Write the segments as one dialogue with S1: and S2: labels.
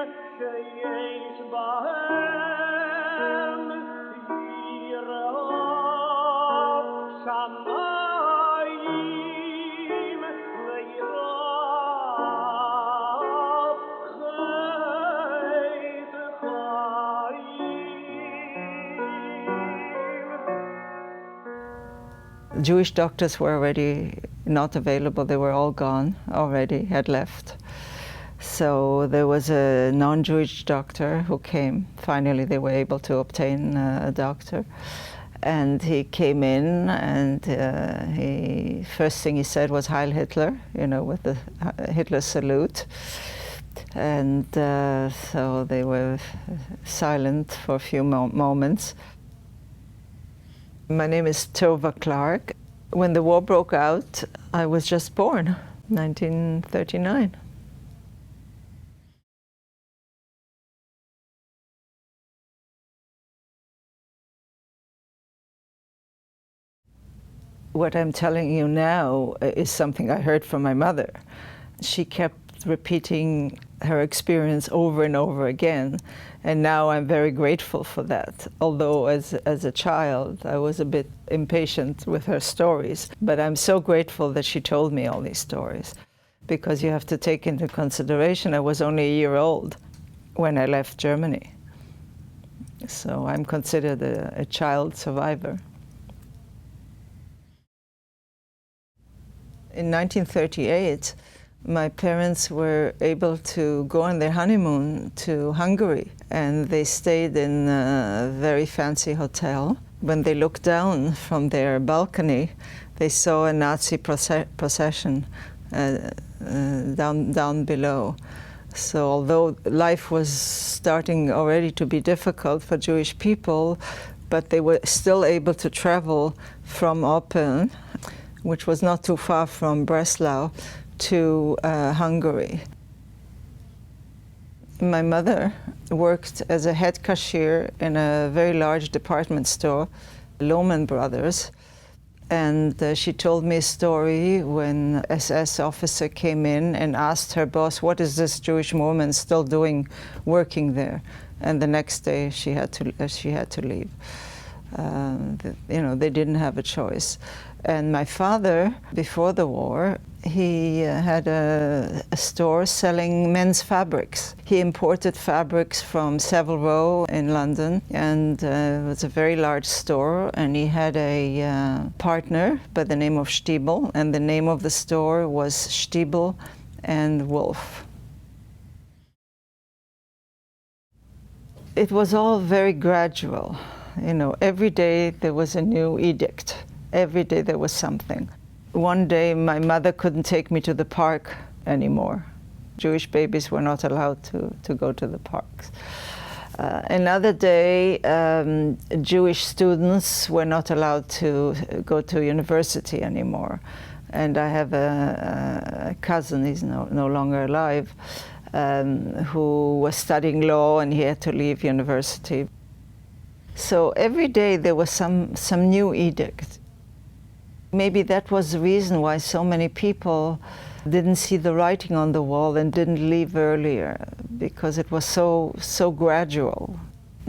S1: שיש בהם יראת שמיים ויראת חטא חיים.
S2: Jewish doctors were already not available. They were all gone already, had left. So there was a non-Jewish doctor who came. Finally, they were able to obtain a doctor. And he came in, and first thing he said was Heil Hitler, you know, with the Hitler salute. And so they were silent for a few moments. My name is Tova Clark. When the war broke out, I was just born, 1939. What I'm telling you now is something I heard from my mother. She kept repeating her experience over and over again, and now I'm very grateful for that. Although as a child I was a bit impatient with her stories, but I'm so grateful that she told me all these stories, because you have to take into consideration I was only a year old when I left Germany. So I'm considered a child survivor. In 1938, my parents were able to go on their honeymoon to Hungary, and they stayed in a very fancy hotel. When they looked down from their balcony, they saw a Nazi procession down below. So although life was starting already to be difficult for Jewish people, but they were still able to travel from Opeln, which was not too far from Breslau, to Hungary. My mother worked as a head cashier in a very large department store, Lohman Brothers, and she told me a story when an SS officer came in and asked her boss, what is this Jewish woman still doing working there? And the next day she had to leave. You know, they didn't have a choice. And my father, before the war, he had a store selling men's fabrics. He imported fabrics from Savile Row in London, and it was a very large store, and he had a partner by the name of Stiebel, and the name of the store was Stiebel and Wolf. It was all very gradual. You know, every day there was a new edict. Every day there was something. One day my mother couldn't take me to the park anymore. Jewish babies were not allowed to go to the parks. Another day, Jewish students were not allowed to go to university anymore. And I have a cousin, he's no longer alive, who was studying law, and he had to leave university. So every day there was some new edict. Maybe that was the reason why so many people didn't see the writing on the wall and didn't leave earlier, because it was so gradual.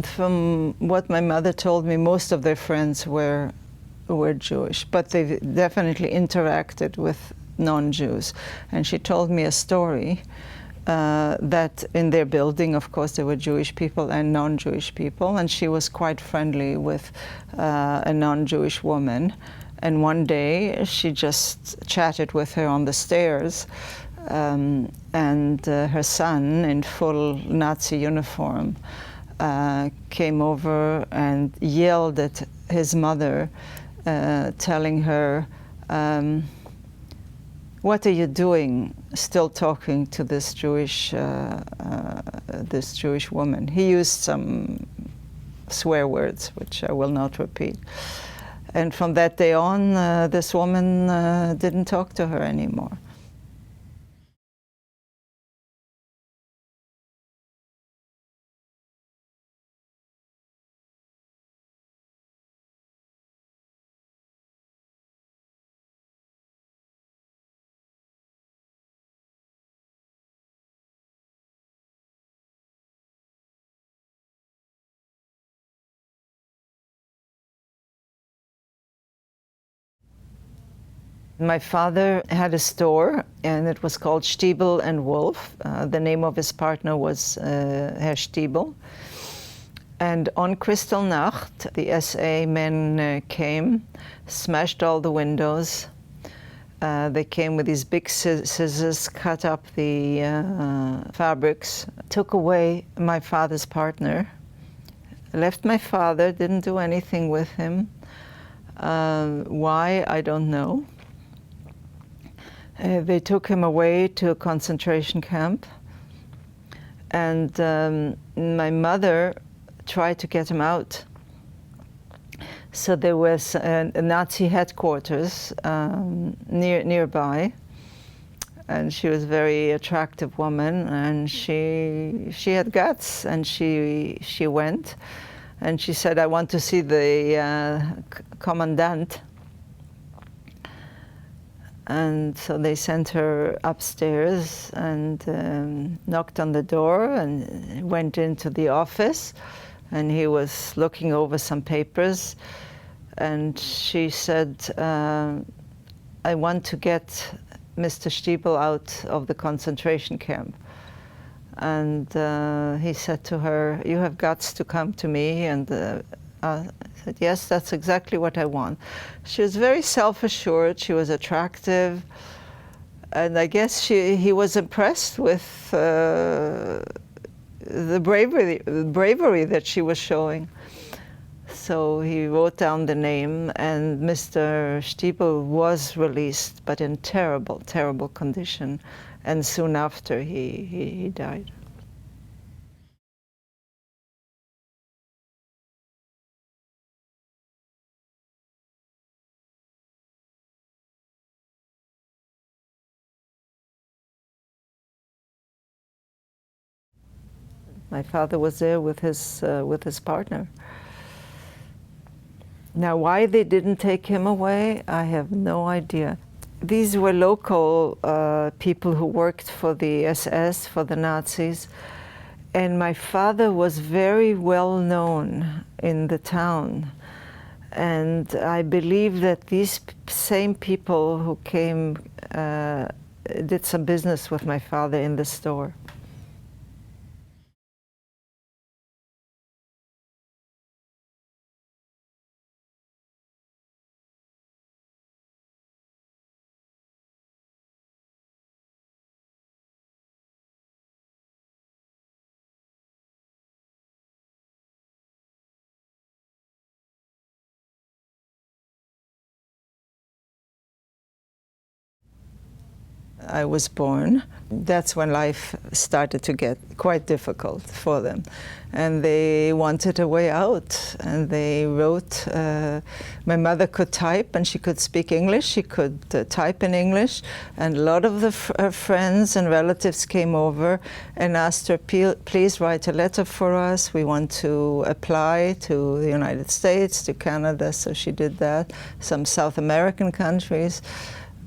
S2: From what my mother told me, most of their friends were Jewish, but they definitely interacted with non-Jews. And she told me a story that in their building, of course, there were Jewish people and non-Jewish people, and she was quite friendly with a non-Jewish woman. And one day she just chatted with her on the stairs, and her son, in full Nazi uniform, came over and yelled at his mother, telling her, what are you doing still talking to this Jewish woman? He used some swear words, which I will not repeat. And from that day on, this woman didn't talk to her anymore. My father had a store, and it was called Stiebel and Wolf. The name of his partner was Herr Stiebel. And on Kristallnacht, the SA men came, smashed all the windows. They came with these big scissors, cut up the fabrics, took away my father's partner, left my father, didn't do anything with him. Why, I don't know. They took him away to a concentration camp, and my mother tried to get him out. So there was a Nazi headquarters nearby, and she was a very attractive woman, and she had guts, and she went, and she said, "I want to see the commandant." And so they sent her upstairs and knocked on the door and went into the office, and he was looking over some papers, and she said, "I want to get Mr. Stiebel out of the concentration camp." And he said to her, "You have guts to come to me." And I said, "Yes, that's exactly what I want." She was very self-assured, she was attractive, and I guess he was impressed with the bravery that she was showing. So he wrote down the name, and Mr. Stiebel was released, but in terrible, terrible condition, and soon after he died. My father was there with his partner. Now, why they didn't take him away, I have no idea. These were local people who worked for the SS, for the Nazis, and my father was very well known in the town. And I believe that these same people who came did some business with my father in the store. I was born. That's when life started to get quite difficult for them. And they wanted a way out. And they wrote, my mother could type and she could speak English. She could type in English. And a lot of her friends and relatives came over and asked her, "Please write a letter for us. We want to apply to the United States, to Canada." So she did that, some South American countries.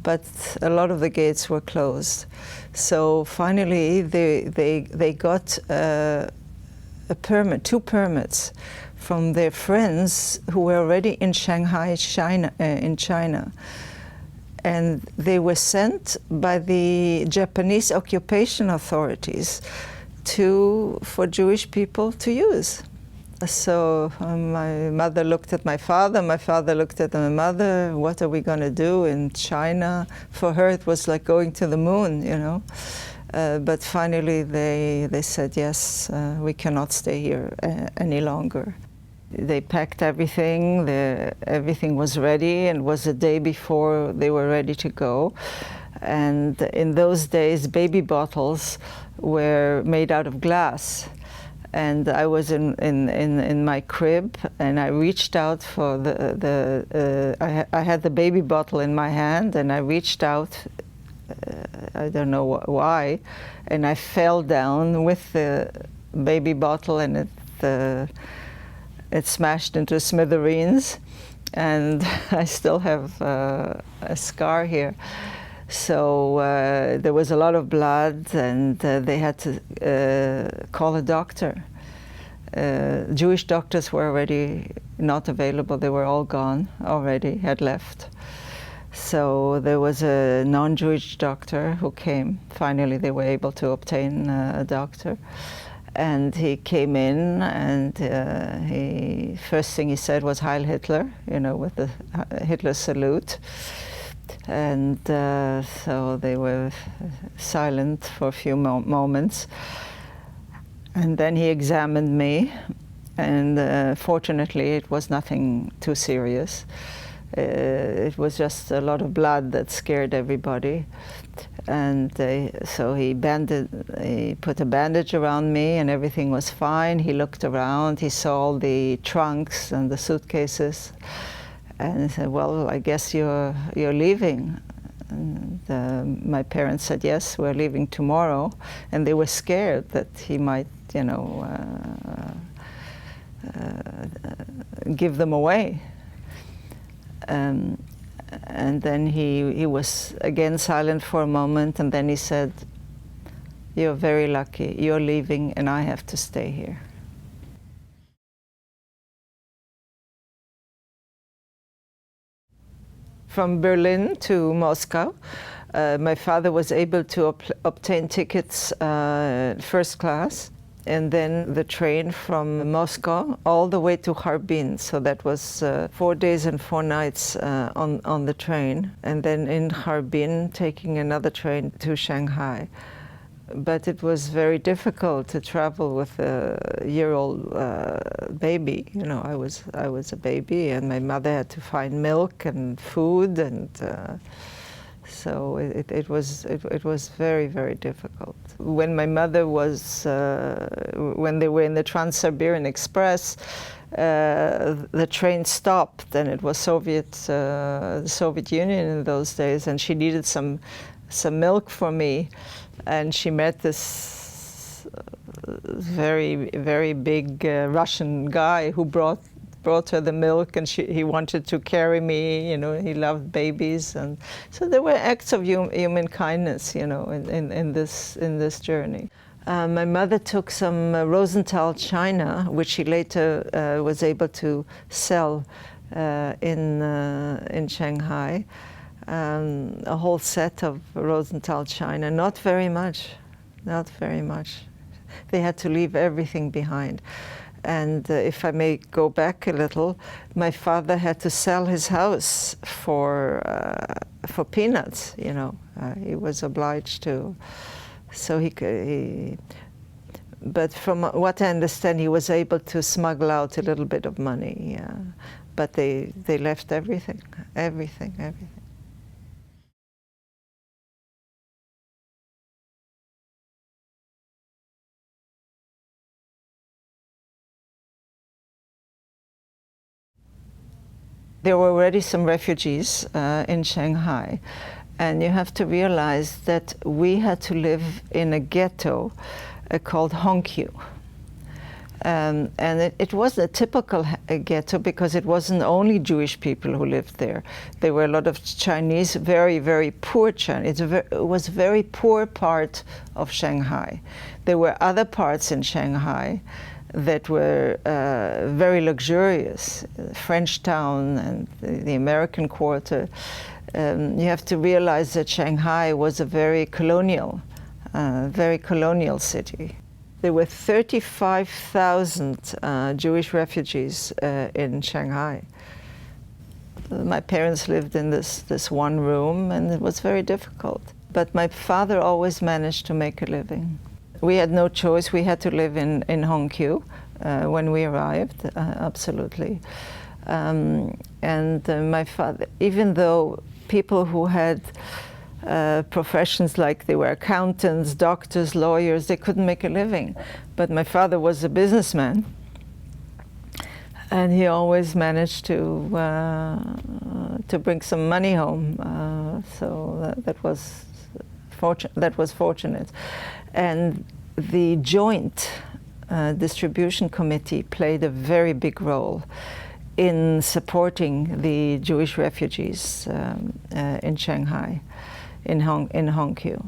S2: But a lot of the gates were closed. So finally, they got a permit, 2 permits, from their friends who were already in Shanghai, in China. And they were sent by the Japanese occupation authorities for Jewish people to use. So my mother looked at my father looked at my mother. What are we going to do in China? For her, it was like going to the moon, you know. But finally, they said, yes, we cannot stay here any longer. They packed everything. Everything was ready, and it was a day before they were ready to go. And in those days, baby bottles were made out of glass. And I was in my crib, and I reached out for I had the baby bottle in my hand, and I reached out, I don't know why, and I fell down with the baby bottle, and it smashed into smithereens, and I still have a scar here. So there was a lot of blood, and they had to call a doctor. Jewish doctors were already not available. They were all gone already, had left. So there was a non-Jewish doctor who came. Finally, they were able to obtain a doctor. And he came in, and first thing he said was Heil Hitler, with the Hitler salute. And so they were silent for a few moments. And then he examined me, and fortunately it was nothing too serious. It was just a lot of blood that scared everybody. And so he put a bandage around me, and everything was fine. He looked around, he saw all the trunks and the suitcases, and he said, "Well, I guess you're leaving." And my parents said, "Yes, we're leaving tomorrow," and they were scared that he might, give them away. And then he was again silent for a moment, and then he said, "You're very lucky. You're leaving, and I have to stay here." From Berlin to Moscow, my father was able to obtain tickets first class, and then the train from Moscow all the way to Harbin. So that was 4 days and 4 nights on the train, and then in Harbin taking another train to Shanghai. But it was very difficult to travel with a year-old baby. I was a baby, and my mother had to find milk and food, and so it was very, very difficult. When my mother was, when they were in the Trans-Siberian Express, the train stopped, and it was the Soviet Union in those days, and she needed some milk for me, and she met this very, very big Russian guy who brought her the milk, and he wanted to carry me. He loved babies, and so there were acts of human kindness, in this journey. My mother took some Rosenthal china, which she later was able to sell in Shanghai. A whole set of Rosenthal china, not very much. They had to leave everything behind. And if I may go back a little, my father had to sell his house for peanuts. He was obliged to. So but from what I understand, he was able to smuggle out a little bit of money. Yeah. But they left everything. There were already some refugees in Shanghai, and you have to realize that we had to live in a ghetto called Hongqiu. And it wasn't a typical ghetto because it wasn't only Jewish people who lived there. There were a lot of Chinese, very, very poor Chinese. It was a very poor part of Shanghai. There were other parts in Shanghai that were very luxurious, French Town and the American Quarter. You have to realize that Shanghai was a very colonial city. There were 35,000 Jewish refugees in Shanghai. My parents lived in this one room, and it was very difficult. But my father always managed to make a living. We had no choice. We had to live in Hongqiu when we arrived, absolutely. And my father, even though people who had professions like they were accountants, doctors, lawyers, they couldn't make a living. But my father was a businessman, and he always managed to bring some money home. So that was fortunate. And the Joint Distribution Committee played a very big role in supporting the Jewish refugees in Shanghai, in Hongqiu.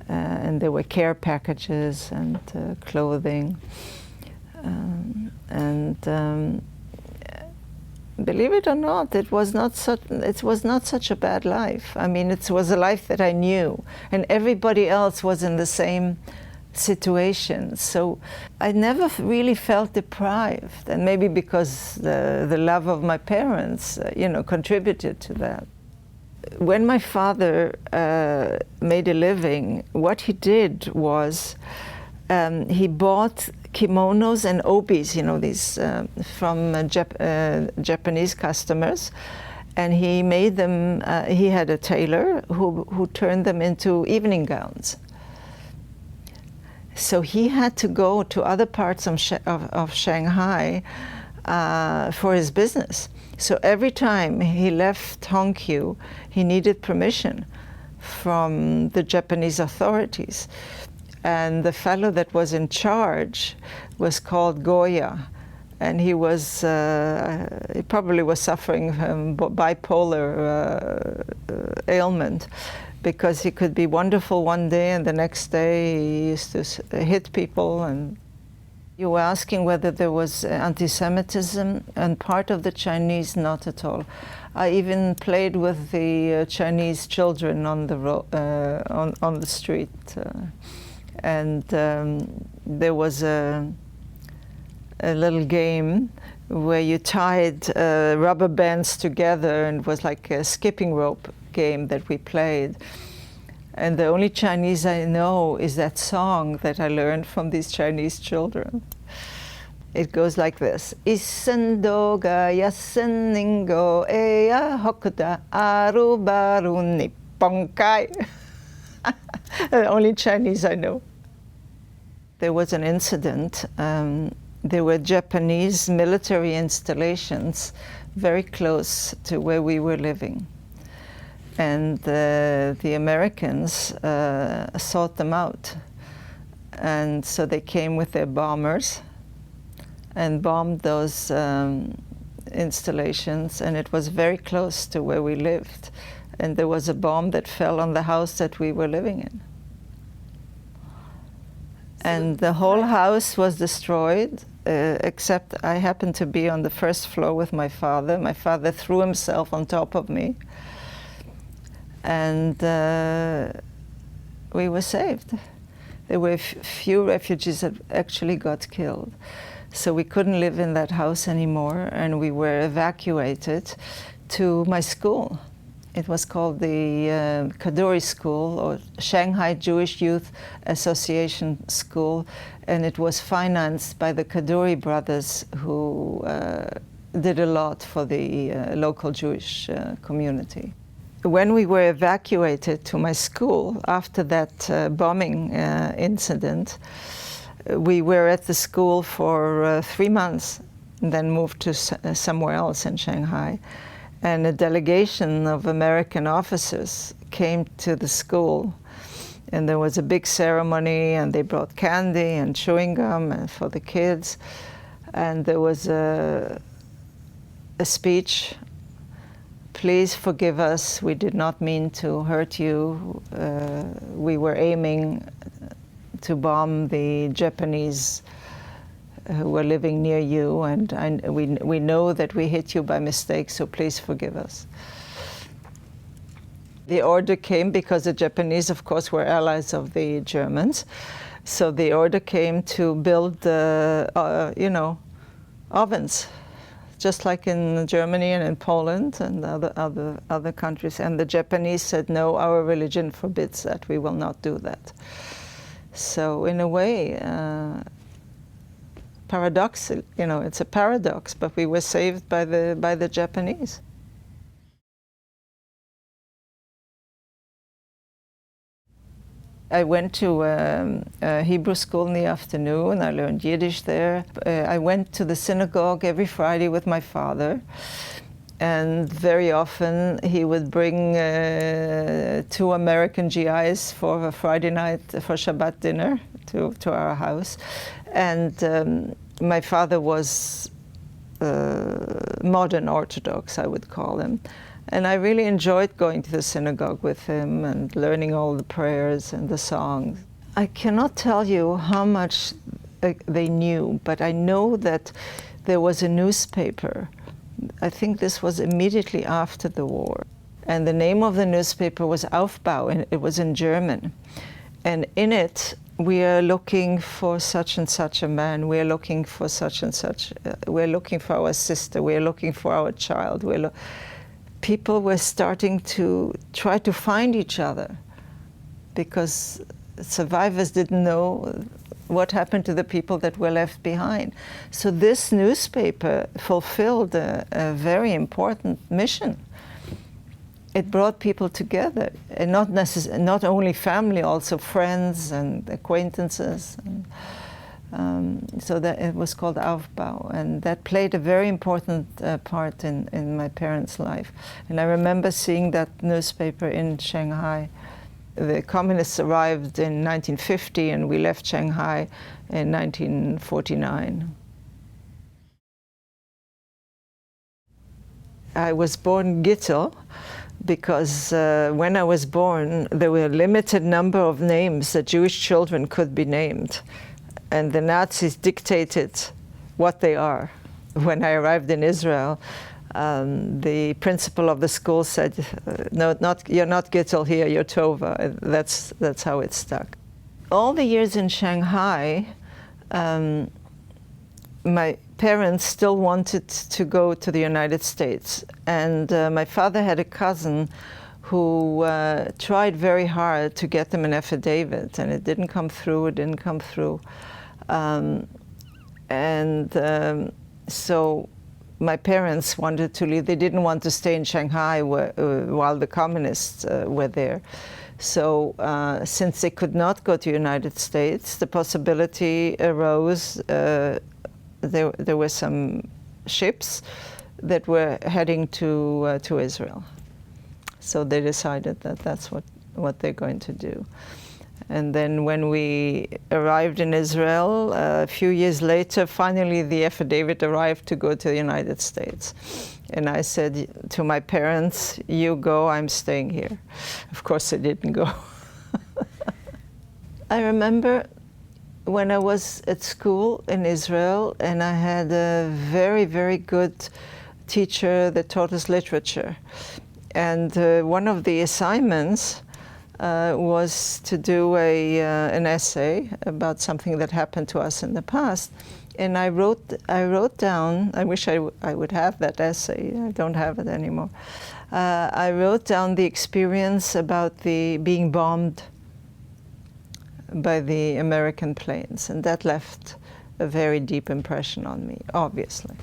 S2: And there were care packages and Believe it or not, it was not such a bad life. I mean, it was a life that I knew, and everybody else was in the same situation. So I never really felt deprived, and maybe because the love of my parents, contributed to that. When my father made a living, what he did was he bought kimonos and obis, these from Japanese customers, and he made them. He had a tailor who turned them into evening gowns. So he had to go to other parts of Shanghai for his business. So every time he left Hongqiu, he needed permission from the Japanese authorities. And the fellow that was in charge was called Goya. And he probably was suffering from bipolar ailment, because he could be wonderful one day and the next day he used to hit people. And you were asking whether there was anti-Semitism, and part of the Chinese, not at all. I even played with the Chinese children on the street, and there was a little game where you tied rubber bands together, and it was like a skipping rope game that we played. And the only Chinese I know is that song that I learned from these Chinese children. It goes like this: Isen doga yasen ningo eya hokuda arubaru nipponkai. The only Chinese I know. There was an incident. There were Japanese military installations very close to where we were living. And the Americans sought them out. And so they came with their bombers and bombed those installations, and it was very close to where we lived. And there was a bomb that fell on the house that we were living in. And the whole house was destroyed, except I happened to be on the first floor with my father. My father threw himself on top of me, and we were saved. There were few refugees that actually got killed. So we couldn't live in that house anymore, and we were evacuated to my school. It was called the Kadoorie School, or Shanghai Jewish Youth Association School, and it was financed by the Kadoorie brothers, who did a lot for the local Jewish community. When we were evacuated to my school after that bombing incident, we were at the school for 3 months, and then moved to somewhere else in Shanghai. And a delegation of American officers came to the school, and there was a big ceremony, and they brought candy and chewing gum for the kids. And there was a speech: please forgive us, we did not mean to hurt you. We were aiming to bomb the Japanese who were living near you, and we know that we hit you by mistake, so please forgive us. The order came because the Japanese, of course, were allies of the Germans. So the order came to build, ovens, just like in Germany and in Poland and other countries. And the Japanese said, no, our religion forbids that. We will not do that. So in a way, paradoxical, it's a paradox, but we were saved by the Japanese. I went to a Hebrew school in the afternoon. I learned Yiddish there. I went to the synagogue every Friday with my father, and very often he would bring 2 American GIs for a Friday night for Shabbat dinner to our house. And my father was modern Orthodox, I would call him. And I really enjoyed going to the synagogue with him and learning all the prayers and the songs. I cannot tell you how much they knew, but I know that there was a newspaper I think this was immediately after the war. And the name of the newspaper was Aufbau, and it was in German. And in it, we are looking for such and such a man, we are looking for such and such, we're looking for our sister, we're looking for our child. People were starting to try to find each other because survivors didn't know what happened to the people that were left behind. So this newspaper fulfilled a very important mission. It brought people together, and not only family, also friends and acquaintances. And, so that it was called Aufbau, and that played a very important part in my parents' life. And I remember seeing that newspaper in Shanghai. The communists arrived in 1950, and we left Shanghai in 1949. I was born Gittel, because when I was born, there were a limited number of names that Jewish children could be named. And the Nazis dictated what they are. When I arrived in Israel, the principal of the school said, "No, you're not Gittel here, you're Tova." That's how it stuck. All the years in Shanghai, my parents still wanted to go to the United States. And my father had a cousin who tried very hard to get them an affidavit, and it didn't come through, so my parents wanted to leave. They didn't want to stay in Shanghai while the communists were there. So since they could not go to the United States, the possibility arose. There were some ships that were heading to Israel. So they decided that that's what they're going to do. And then when we arrived in Israel, a few years later, finally the affidavit arrived to go to the United States. And I said to my parents, "You go, I'm staying here." Of course, they didn't go. I remember when I was at school in Israel, and I had a very, very good teacher that taught us literature. And one of the assignments was to do an essay about something that happened to us in the past. And I wrote down, I wish I would have that essay, I don't have it anymore. I wrote down the experience about being bombed by the American planes, and that left a very deep impression on me, obviously.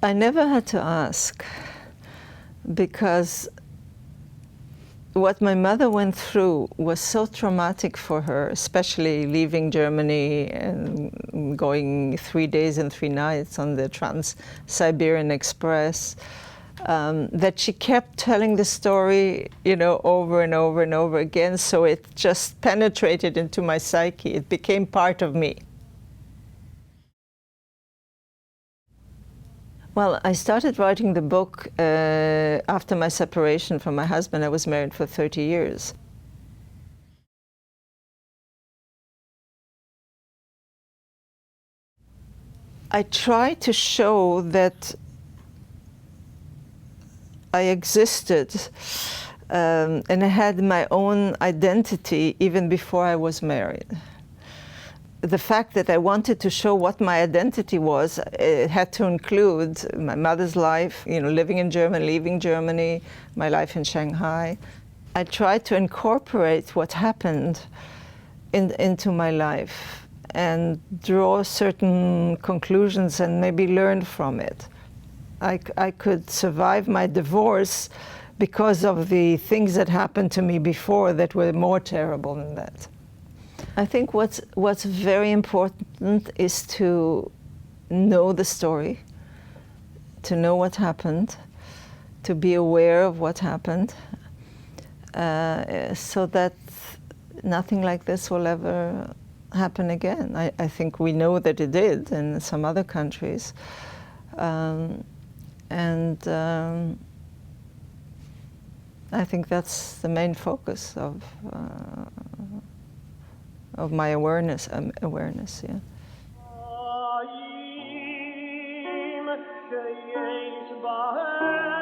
S2: I never had to ask, because what my mother went through was so traumatic for her, especially leaving Germany and going 3 days and 3 nights on the Trans-Siberian Express, that she kept telling the story, over and over and over again, so it just penetrated into my psyche. It became part of me. Well, I started writing the book after my separation from my husband. I was married for 30 years. I tried to show that I existed and I had my own identity even before I was married. The fact that I wanted to show what my identity was, it had to include my mother's life, living in Germany, leaving Germany, my life in Shanghai. I tried to incorporate what happened into my life and draw certain conclusions and maybe learn from it. I could survive my divorce because of the things that happened to me before that were more terrible than that. I think what's very important is to know the story, to know what happened, to be aware of what happened, so that nothing like this will ever happen again. I think we know that it did in some other countries. I think that's the main focus of my awareness, yeah.
S1: Israel.